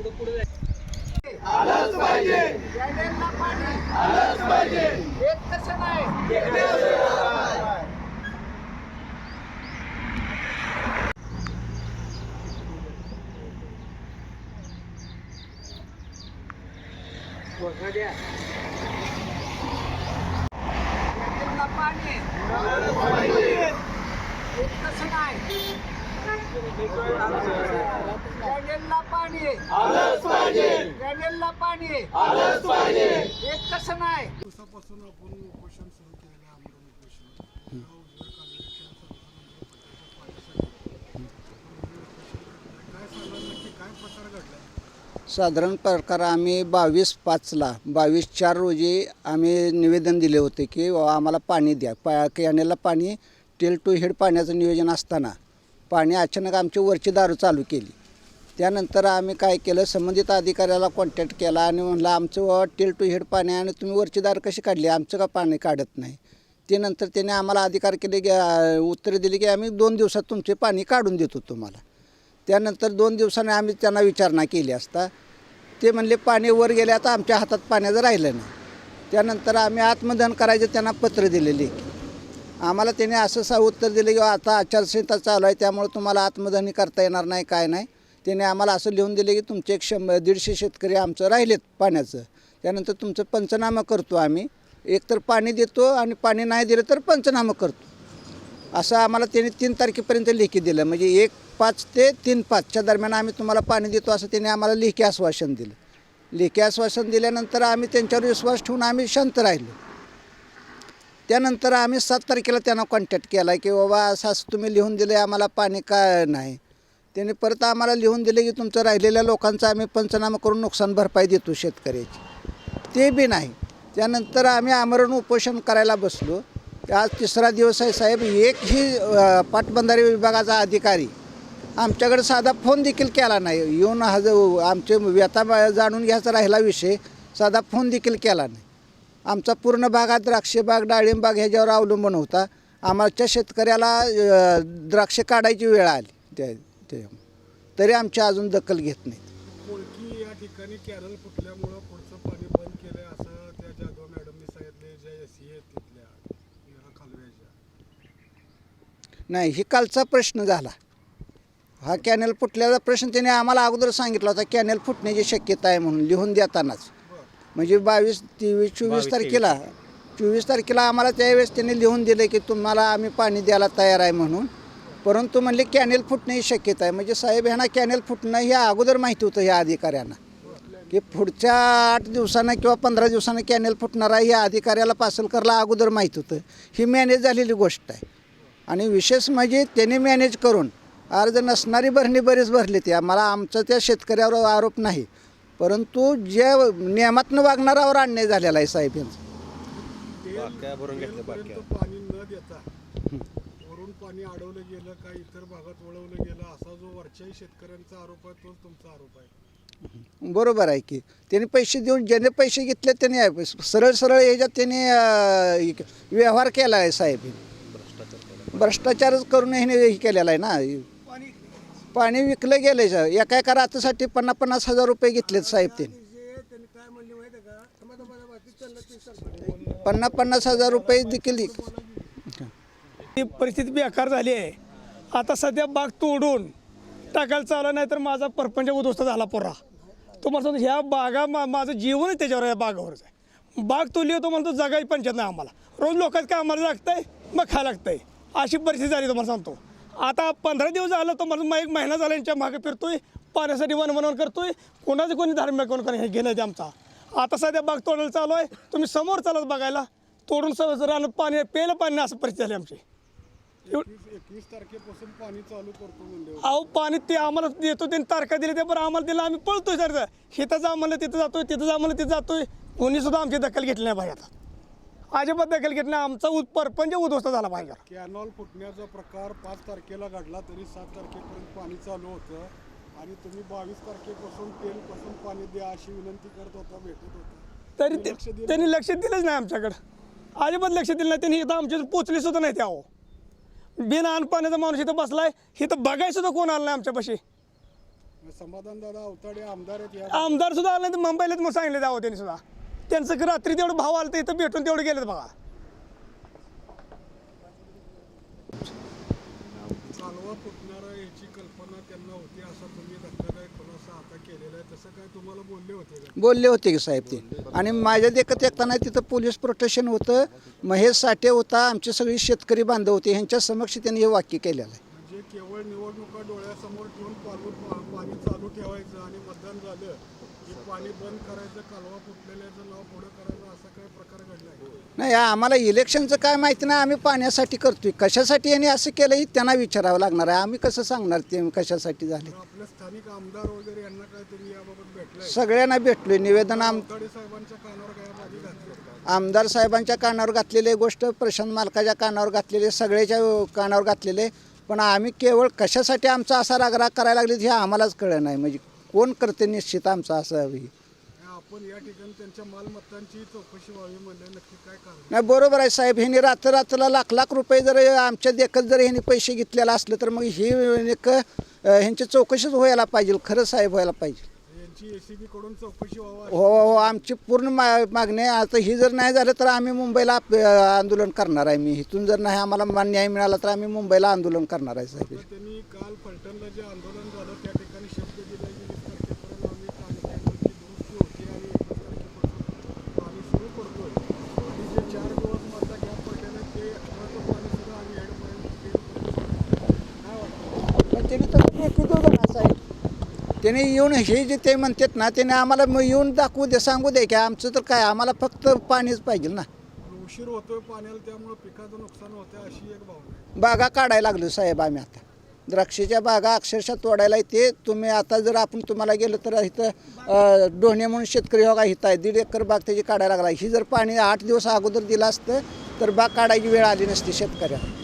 आलंच पाहिजे, प्यायला पाणी आलंच पाहिजे. एक कसं नाही प्यायला पाणी आलंच पाहिजे, एक कसं नाही प्यायला पाणी आलंच पाहिजे, प्यायला पाणी आलंच पाहिजे. एक कसं नाही दिवसापासून आपण उपोषण सुरू केलेलं आहे, आमरण उपोषण. या उजव्या कालव्याच्या काय सांगाल नक्की काय प्रकार घडला? साधारण प्रकार आम्ही 22/5ला 22/4 रोजी आम्ही निवेदन दिले होते की आम्हाला पाणी द्या. कॅनेलला पाणी टेल टू हेड पाण्याचं नियोजन असताना पाणी अचानक आमची वरची दारू चालू केली. त्यानंतर आम्ही काय केलं, संबंधित अधिकाऱ्याला कॉन्टॅक्ट केला आणि म्हणलं आमचं टेल टू हेड पाणी आणि तुम्ही वरची दारू कशी काढली, आमचं का पाणी काढत नाही. ते नंतर त्याने आम्हाला अधिकार केले की उत्तरे दिली की आम्ही 2 दिवसात तुमचे पाणी काढून देतो तुम्हाला. त्यानंतर 2 दिवसांनी आम्ही त्यांना विचारणा केली असता ते म्हणले पाणी वर गेले, आता आमच्या हातात पाण्याचं राहिलं नाही. त्यानंतर आम्ही आत्मदहन करायचं त्यांना पत्र दिलेले. आम्हाला त्याने असं उत्तर दिलं की आता आचारसंहिता चालू आहे त्यामुळे तुम्हाला आत्मदहनी करता येणार नाही, काय नाही. त्याने आम्हाला असं लिहून दिले की तुमचे 100-150 शेतकरी आमचं राहिलेत पाण्याचं, त्यानंतर तुमचं पंचनामा करतो आम्ही. एकतर पाणी देतो आणि पाणी नाही दिलं तर पंचनामा करतो, असं आम्हाला त्यांनी 3 तारखेपर्यंत लेखी दिलं. म्हणजे 1/5 ते 3/5च्या दरम्यान आम्ही तुम्हाला पाणी देतो असं त्यांनी आम्हाला लेखी आश्वासन दिलं. लेखी आश्वासन दिल्यानंतर आम्ही त्यांच्यावर विश्वास ठेवून आम्ही शांत राहिलो. त्यानंतर आम्ही 7 तारखेला त्यांना कॉन्टॅक्ट केला की बाबा असं तुम्ही लिहून दिले आम्हाला पाणी का नाही. त्यांनी परत आम्हाला लिहून दिले की तुमचं राहिलेल्या लोकांचं आम्ही पंचनामा करून नुकसान भरपाई देतो शेतकऱ्याची, ते बी नाही. त्यानंतर आम्ही आमरण उपोषण करायला बसलो. आज 3रा दिवस आहे साहेब. एकही पाटबंधारे विभागाचा अधिकारी आमच्याकडे साधा फोन देखील केला नाही. येऊन आमचे व्यथा जाणून घ्यायचा राहिला विषय, साधा फोन देखील केला नाही. आमचा पूर्ण भागात द्राक्षबाग डाळिंबाग ह्याच्यावर अवलंबून होता. आमच्या शेतकऱ्याला द्राक्ष काढायची वेळ आली तरी आमची अजून दखल घेत नाहीत. कोळकी या ठिकाणी कॅनल फुटल्यामुळं पुढचं पाणी बंद केलंय असं त्या जाधव मॅडमनी सांगितले, ज्या SC आहेत तिथल्या या कालव्याच्या. नाही, ही कालचा प्रश्न झाला. हा कॅनेल फुटल्याचा प्रश्न त्याने आम्हाला अगोदर सांगितला होता, कॅनेल फुटण्याची शक्यता आहे म्हणून लिहून देतानाच. म्हणजे 22, 23, 24 तारखेला आम्हाला त्यावेळेस त्यांनी लिहून दिले की तुम्हाला आम्ही पाणी द्यायला तयार आहे म्हणून. परंतु म्हणले कॅनेल फुटण्याची शक्यता आहे. म्हणजे साहेब ह्यांना कॅनेल फुटणं हे अगोदर माहिती होतं ह्या अधिकाऱ्यांना की पुढच्या 8 दिवसांना किंवा 15 दिवसांना कॅनेल फुटणार आहे. ह्या अधिकाऱ्याला पासलकरला अगोदर माहीत होतं. ही मॅनेज झालेली गोष्ट आहे. आणि विशेष म्हणजे त्यांनी मॅनेज करून अर्ज नसणारी भरणी बरीच भरली. ती आम्हाला आमचं त्या शेतकऱ्यावर आरोप नाही, परंतु जे नियमातनं वागणारावर अन्याय झालेला आहे साहेब यांचा. पाणी न देता वरून पाणी अडवलं गेलं का इतर भागात वळवलं गेलं असा जो वरच्याही शेतकऱ्यांचा आरोप आहे तोच तुमचा आरोप आहे. बरोबर आहे की त्यांनी पैसे देऊन ज्याने पैसे घेतले त्याने सरळ ह्याच्यात त्यांनी व्यवहार केला आहे साहेब. भ्रष्टाचारच करून हे केलेला आहे ना. पाणी विकलं गेलं एका रात्रीसाठी 50,000 रुपये घेतलेत साहेब. त्यांनी 50,000 रुपये देखील. ही परिस्थिती बेकार झाली आहे. आता सध्या बाग तोडून टाकायला चालला, नाही तर माझा परपंच उद्ध्वस्त झाला पुरा. तुम्हाला सांगतो ह्या बागा माझं जीवनच त्याच्यावर आहे, बागावरच आहे. बाग तोडली होतो म्हणतो जगायची पंचायत नाही आम्हाला. रोज लोकांचं काय आम्हाला लागतंय, मग खायला लागतंय. अशी परिस्थिती झाली तुम्हाला सांगतो. आता 15 दिवस झालं तर मला 1 महिना झाला यांच्या मागे फिरतोय, पाण्यासाठी वनवनवन करतोय. कोणाचं कोणी धार्मिक कोण हे घेणं ते आमचा. आता सध्या बाग तोडायला चालू आहे. तुम्ही समोर चालत बघायला, तोडून राहणं पाणी प्यायला पाणी नाही, असं परिस्थिती झाली आमची. 21 तारखेपासून पाणी चालू करतो म्हणजे अहो पाणी ते आम्हाला देतो, त्यांनी तारखा दिली ते, बरं आम्हाला दिलं आम्ही पळतोय सर. हिथं जा म्हणलं तिथं जातोय, तिथं जा म्हणलं तिथं जातोय. कोणीसुद्धा आमची दखल घेतली नाही पाहिजे. आता अजिबात दखल घेतली नाही. आमचा परपंच उद्ध्वस्त झाला पाहिजे. कॅनॉल फुटण्याचा प्रकार 5 तारखेला घडला, तरी 7 तारखेपर्यंत पाणी चालू होतं आणि तुम्ही 22 तारखेपासून तेलपासून पाणी द्या अशी विनंती करत होता, भेटत होता. तरी त्यांनी लक्ष दिलंच नाही आमच्याकडं. अजिबात लक्ष दिलं नाही त्यांनी. इथं आमच्या पोचली सुद्धा नाही. त्या बिन अन्न पाण्याचा माणूस इथं बसलाय, इथं बघायला सुद्धा कोण आलं नाही आमच्यापाशी. समाधानदादा अवताडे आमदार आहेत या आमदार सुद्धा आले तर मुंबईला मग सांगितले जावं त्यांनी सुद्धा. त्यांचं रात्री तेवढं भाव आलं तर इथं भेटून तेवढं गेलं बघा. कालवा फुटणारा याची कल्पना त्यांना होती असा तुम्ही धक्कादायक खुलासा आता केलेला आहे, तसं काय तुम्हाला बोलले होते का? बोलले होते की साहेब ते. आणि माझ्या देखत एकताना तिथं पोलीस प्रोटेक्शन होतं, महेश साठे होता, आमचे सगळे शेतकरी बांधव होते, ह्यांच्या समक्ष त्यांनी हे वाक्य केलेलं आहे. म्हणजे केवळ निवडणुका डोळ्यासमोर ठेवून पाणी चालू ठेवायचं आणि मतदान झालं की पाणी बंद करायचं, कालवा फुटलेल्याचं नाव पुढं करायचं, असा काय प्रकार घडला आहे? नाही आम्हाला इलेक्शनचं काय माहिती नाही, आम्ही पाण्यासाठी करतोय. कशासाठी यांनी असं केलं हे त्यांना विचारावं लागणार आहे. आम्ही कसं सांगणार ते कशासाठी झाले. तर आपल्या स्थानिक आमदार वगैरे यांना काय तुम्ही याबाबत भेटलाय? सगळ्यांना भेटलोय. निवेदन अवताडे साहेबांच्या कानावर काय बाजी घातली का? आमदार साहेबांच्या कानावर घातलेली गोष्ट, प्रशांत मालकाच्या कानावर घातलेले, सगळ्याच्या कानावर घातलेले. पण आम्ही केवळ कशासाठी आमचा असा रागराग करायला लागले हे आम्हालाच कळलं नाही. म्हणजे कोण करते निश्चित आमचा असं आपण या ठिकाणी त्यांच्या मालमत्तांची चौकशी व्हावी म्हणजे नक्की काय कारण? नाही बरोबर आहे साहेब. ह्यांनी रात्र लाख रुपये जर आमच्या देखत जर ह्यांनी पैसे घेतलेला असलं तर मग ही ह्यांची चौकशीच व्हायला पाहिजे. खरं साहेब व्हायला पाहिजे. यांची एसीबी कडून चौकशी व्हावी. हो आमची पूर्ण मागणी आहे. आता ही जर नाही झालं तर आम्ही मुंबईला आंदोलन करणार आहे. मी इथून जर नाही आम्हाला न्याय मिळाला तर आम्ही मुंबईला आंदोलन करणार आहे साहेब. त्यांनी काल फलटणला जे आंदोलन झालं त्या ठिकाणी शब्द दिला की 20 तारखेपर्यंत आम्ही दुरुस्ती होती आणि 21 तारखेपासून आम्ही सुरू करतोय आणि जे 4 दिवस मधला गॅप पडलेला ते अठराचं पाणी सुद्धा आम्ही हेडपर्यंत काय वाटतं? पण त्यांनी तर किती होतं साहेब. त्याने येऊन हे जे ते म्हणतात ना त्याने आम्हाला येऊन दाखवू दे, सांगू दे की आमचं तर काय, आम्हाला फक्त पाणीच पाहिजे ना. उशीर होतोय पाण्याला त्यामुळे पिकाचं नुकसान होतंय अशी एक भावना आहे. बागा काढायला लागलो साहेब आम्ही. आता द्राक्षाच्या बागा अक्षरशः तोडायला येते. तुम्ही आता जर आपण तुम्हाला गेलं तर इथं डोहणे म्हणून शेतकरी हो का इथं आहे, 1.5 एकर बाग त्याची काढायला लागला. ही जर पाणी 8 दिवस अगोदर दिलं असतं तर बाग काढायची वेळ आली नसती शेतकऱ्याला.